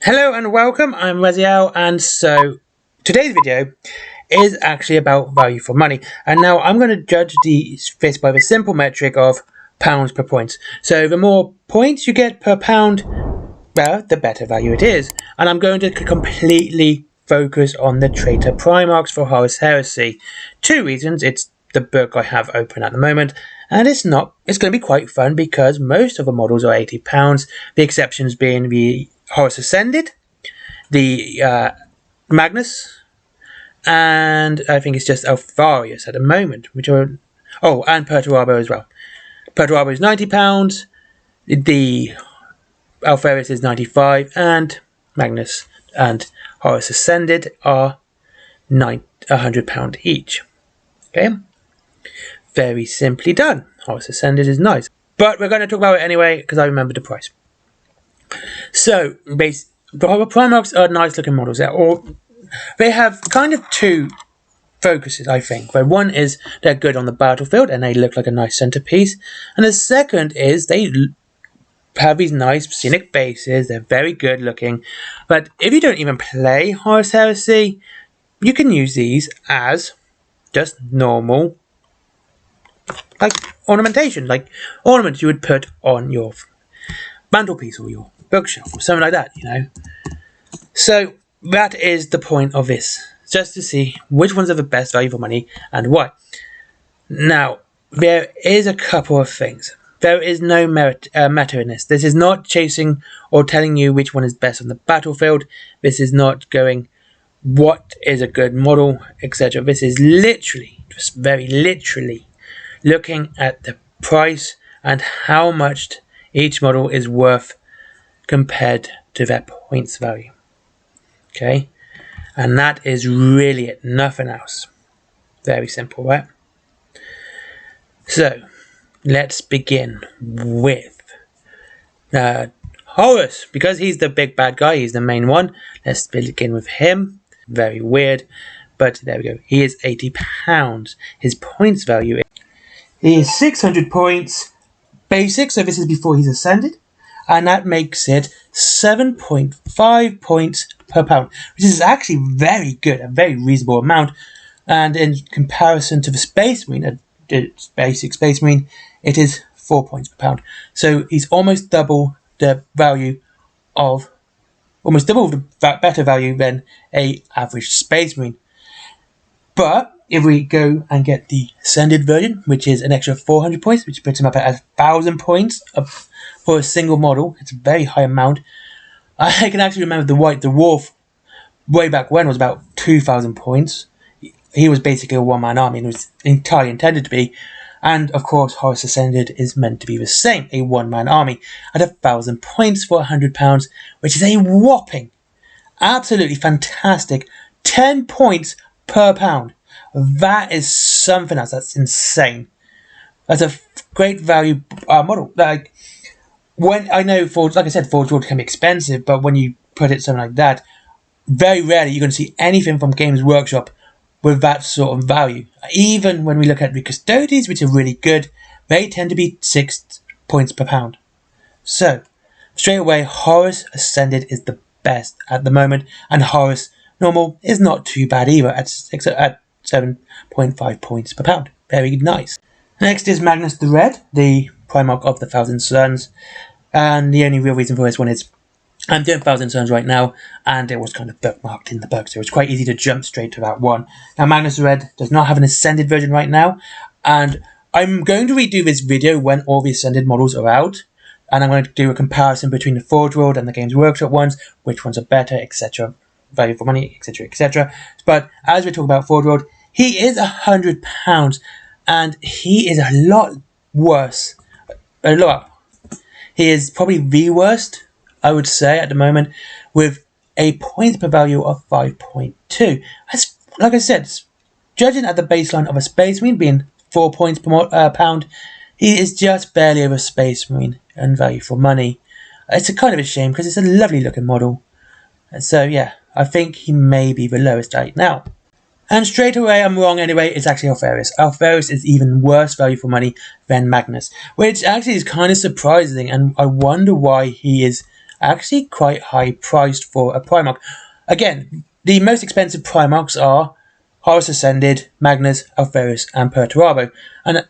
Hello and welcome, I'm Raziel, and so today's video is actually about value for money. And now I'm going to judge this by the simple metric of pounds per points. So the more points you get per pound, well, the better value it is. And I'm going to completely focus on the Traitor Primarchs for HORUS HERESY. Two reasons: it's the book I have open at the moment, and it's going to be quite fun because most of the models are £80, the exceptions being the HORUS Ascended, the Magnus, and I think it's just Alfarius at the moment, which are and Perturabo as well. Perturabo is £90, the Alfarius is £95, and Magnus and HORUS Ascended are £100 each. Okay, very simply done. HORUS Ascended is nice, but we're going to talk about it anyway because I remember the price. So, the Primarchs are nice looking models. They have kind of two focuses, I think. One is they're good on the battlefield and they look like a nice centerpiece. And the second is they have these nice scenic bases. They're very good looking. But if you don't even play HORUS HERESY, you can use these as just normal, like ornamentation, like ornaments you would put on your mantelpiece or your bookshelf or something like that, you know. So that is the point of this, just to see which ones are the best value for money and why. Now, there is a couple of things. There is no meta in this. This is not chasing or telling you which one is best on the battlefield. This is not going what is a good model, etc. This is literally, just very literally, looking at the price and how much each model is worth compared to their points value. Okay, and that is really it, nothing else. Very simple, right? So let's begin with HORUS, because he's the big bad guy, he's the main one. Let's begin with him. Very weird, but there we go. He is £80. His points value is 600 points basic, so this is before he's ascended, and that makes it 7.5 points per pound, which is actually very good, a very reasonable amount. And in comparison to the Space Marine, a basic Space Marine, it is 4 points per pound. So he's almost double the value of, almost double the better value than a average Space Marine. But if we go and get the Ascended version, which is an extra 400 points, which puts him up at 1,000 points for a single model, it's a very high amount. I can actually remember the Dwarf way back when was about 2,000 points. He was basically a one-man army and was entirely intended to be. And of course, HORUS Ascended is meant to be the same, a one-man army at 1,000 points for £100, which is a whopping, absolutely fantastic 10 points per pound. That is something else. That's insane. That's a great value model. Like, when I know, like I said, Forge World can be expensive, but when you put it something like that, very rarely you're going to see anything from Games Workshop with that sort of value. Even when we look at the Custodies, which are really good, they tend to be 6 points per pound. So, straight away, HORUS Ascended is the best at the moment, and HORUS Normal is not too bad either at 7.5 points per pound. Very nice. Next is Magnus the Red, the Primarch of the Thousand Suns, and the only real reason for this one is I'm doing Thousand Suns right now, and it was kind of bookmarked in the book, so it's quite easy to jump straight to that one. Now, Magnus the Red does not have an Ascended version right now, and I'm going to redo this video when all the Ascended models are out, and I'm going to do a comparison between the Forge World and the Games Workshop ones, which ones are better, etc., value for money, etc., etc. But as we talk about Forge World, he is £100, and he is a lot worse. He is probably the worst, I would say, at the moment, with a points per value of 5.2. That's, like I said, judging at the baseline of a Space Marine being 4 points per pound, he is just barely over Space Marine and value for money. It's a kind of a shame because it's a lovely looking model. And so, yeah, I think he may be the lowest right now. And straight away, I'm wrong anyway, it's actually Alfarius. Alfarius is even worse value for money than Magnus, which actually is kind of surprising, and I wonder why he is actually quite high priced for a Primarch. Again, the most expensive Primarchs are Horus Ascended, Magnus, Alpharius, and Perturabo. And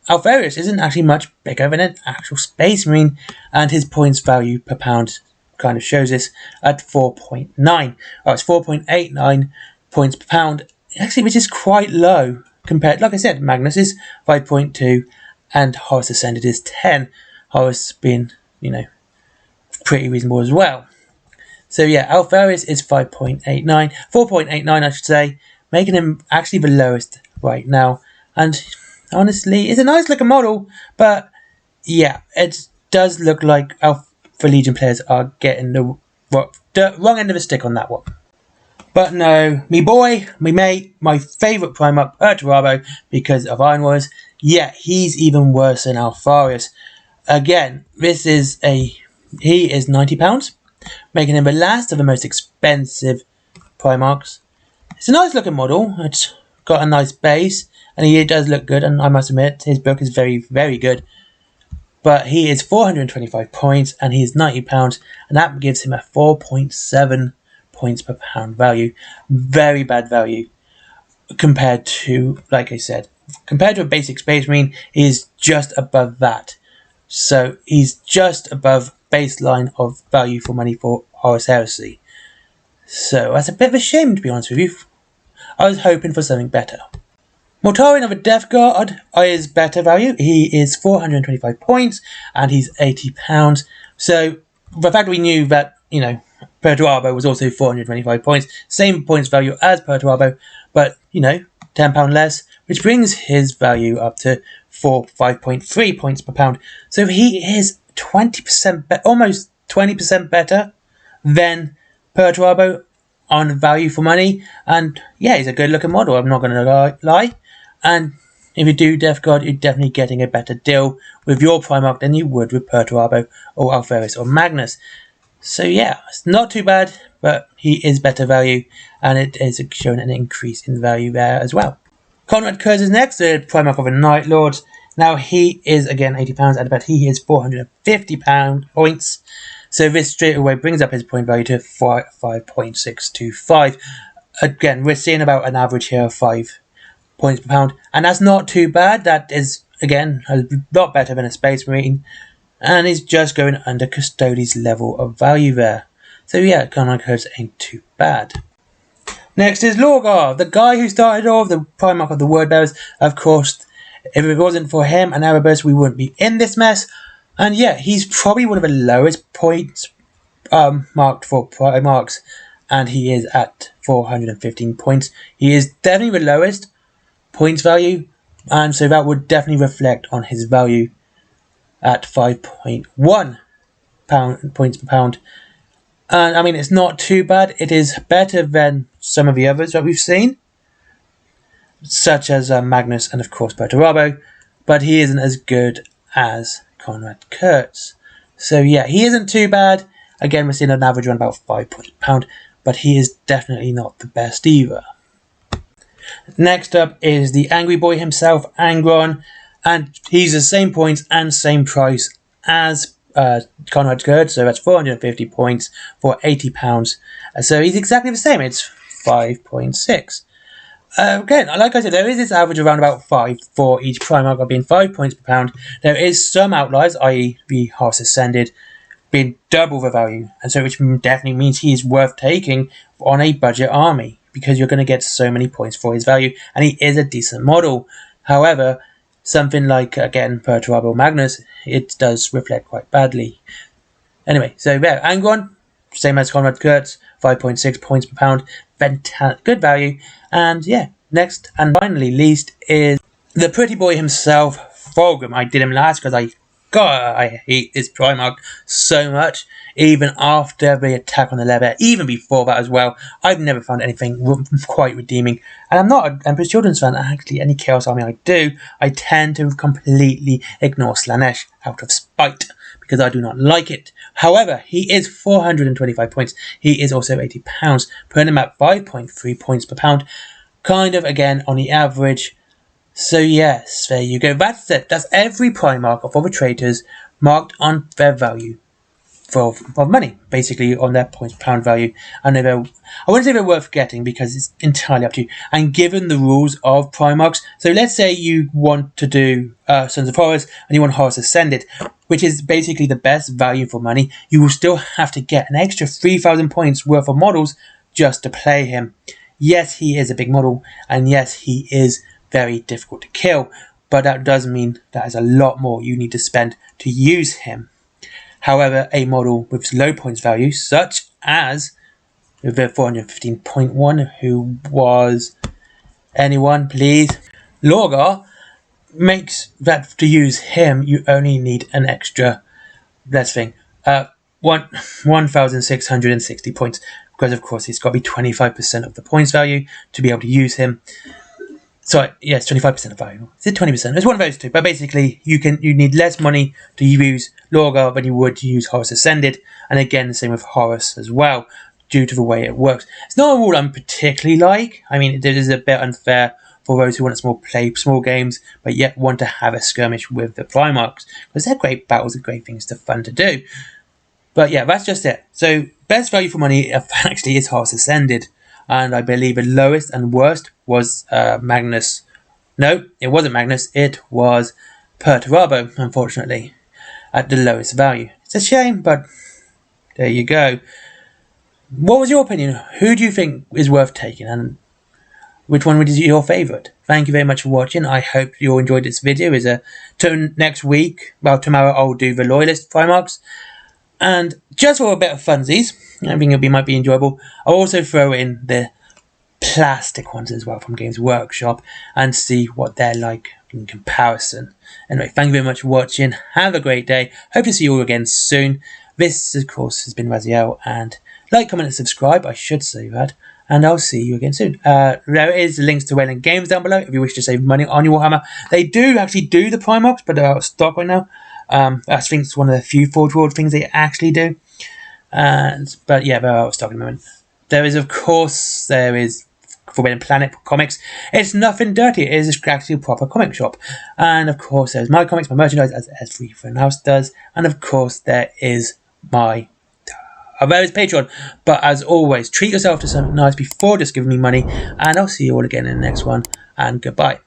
Alpharius isn't actually much bigger than an actual Space Marine, and his points value per pound kind of shows this at 4.9. Oh, it's 4.89 points per pound, actually, which is quite low compared. Like I said, Magnus is 5.2, and Horus Ascended is 10. Horus being, pretty reasonable as well. So yeah, Alpharius is 5.89, 4.89 I should say, making him actually the lowest right now. And honestly, it's a nice looking model, but yeah, it does look like Alpha Legion players are getting the wrong end of the stick on that one. But no, me boy, me mate, my favourite Primarch, Perturabo, because of Iron Wars, yeah, he's even worse than Alpharius. Again, he is £90, making him the last of the most expensive Primarchs. It's a nice looking model, it's got a nice base, and he does look good, and I must admit, his book is very, very good. But he is 425 points, and he is £90, and that gives him a 4.7 points per pound value. Very bad value compared to, like I said, compared to a basic Space Marine, he is just above that. So he's just above baseline of value for money for Horus Heresy. So that's a bit of a shame, to be honest with you. I was hoping for something better. Mortarion of the Death Guard is better value. He is 425 points and he's £80. So the fact we knew that, Perturabo was also 425 points, same points value as Perturabo, but, £10 less, which brings his value up to 5.3 points per pound. So he is 20%, almost 20% better than Perturabo on value for money. And yeah, he's a good looking model, I'm not going to lie. And if you do Death Guard, you're definitely getting a better deal with your Primarch than you would with Perturabo or Alpharius or Magnus. So yeah, it's not too bad, but he is better value, and it is showing an increase in value there as well. Conrad Kurz is next, the Primarch of the Night Lords. Now he is again £80, and but he is 450 points. So this straight away brings up his point value to 5.625. Again, we're seeing about an average here of 5 points per pound, and that's not too bad. That is again a lot better than a Space Marine, and he's just going under Custodes level of value there. So yeah, Conrad Kurz ain't too bad. Next is Lorgar, the guy who started off the Primarch of the Wordbearers. Of course, if it wasn't for him and Erebus, we wouldn't be in this mess. And yeah, he's probably one of the lowest points marked for Primarchs, and he is at 415 points. He is definitely the lowest points value, and so that would definitely reflect on his value at 5.1 points per pound. And I mean, it's not too bad. It is better than some of the others that we've seen, such as Magnus and of course Perturabo, but he isn't as good as Conrad Kurz. So yeah, he isn't too bad. Again, we're seeing an average around about 5 points per pound, but he is definitely not the best either. Next up is the Angry Boy himself, Angron, and he's the same points and same price as Conrad Kurz, so that's 450 points for £80. So he's exactly the same, it's 5.6. Again, like I said, there is this average around about 5 for each Primarch of being 5 points per pound. There is some outliers, i.e. the Horus Ascended, being double the value, and so which definitely means he is worth taking on a budget army, because you're going to get so many points for his value, and he is a decent model. However, something like, again, Perturabo Magnus, it does reflect quite badly. Anyway, so yeah, Angron, same as Conrad Kurz, 5.6 points per pound, good value. And yeah, next and finally least is the pretty boy himself, Fulgrim. I did him last because I hate this Primarch so much. Even after the attack on the Leather, even before that as well, I've never found anything quite redeeming. And I'm not an Emperor's Children's fan. Actually, any Chaos Army I do, I tend to completely ignore Slanesh out of spite, because I do not like it. However, he is 425 points. He is also £80, putting him at 5.3 points per pound. Kind of, again, on the average. So yes, there you go. That's it. That's every Primarch of all the traitors marked on their value. of money, basically on their points pound value. And I wouldn't say they're worth getting because it's entirely up to you. And given the rules of Primarchs, so let's say you want to do Sons of Horus and you want Horus Ascended, which is basically the best value for money, you will still have to get an extra 3,000 points worth of models just to play him. Yes, he is a big model, and yes, he is very difficult to kill, but that does mean that is a lot more you need to spend to use him. However, a model with low points value, such as the 415.1, who was anyone, please, Lorgar, makes that to use him, you only need an extra, let's think, 1,660 points, because of course he's got to be 25% of the points value to be able to use him. Sorry, yes, 25% of value. Is it 20%? It's one of those two. But basically, you need less money to use Lorgar than you would to use Horus Ascended, and again the same with Horus as well, due to the way it works. It's not a rule I'm particularly like. I mean, it is a bit unfair for those who want to play small games, but yet want to have a skirmish with the Primarchs, because they're great battles and great things to fun to do. But yeah, that's just it. So best value for money actually is Horus Ascended. And I believe the lowest and worst was Magnus. No, it wasn't Magnus. It was Perturabo, unfortunately, at the lowest value. It's a shame, but there you go. What was your opinion? Who do you think is worth taking, and which one was your favourite? Thank you very much for watching. I hope you all enjoyed this video. Next week, well, tomorrow I'll do the Loyalist Primarchs. And just for a bit of funsies, I think it might be enjoyable, I'll also throw in the plastic ones as well from Games Workshop and see what they're like in comparison. Anyway, thank you very much for watching. Have a great day. Hope to see you all again soon. This, of course, has been Raziel, and like, comment, and subscribe. I should say that. And I'll see you again soon. There is links to Wayland Games down below if you wish to save money on your Warhammer. They do actually do the Primarchs, but they're out of stock right now. I think it's one of the few Forge World things they actually do. But yeah, they're out of stock at the moment. There is Forbidden Planet Comics. It's nothing dirty. It is actually a proper comic shop. And of course, there's my comics, my merchandise, as everyone else does. And of course, there is my Patreon. But as always, treat yourself to something nice before just giving me money. And I'll see you all again in the next one. And goodbye.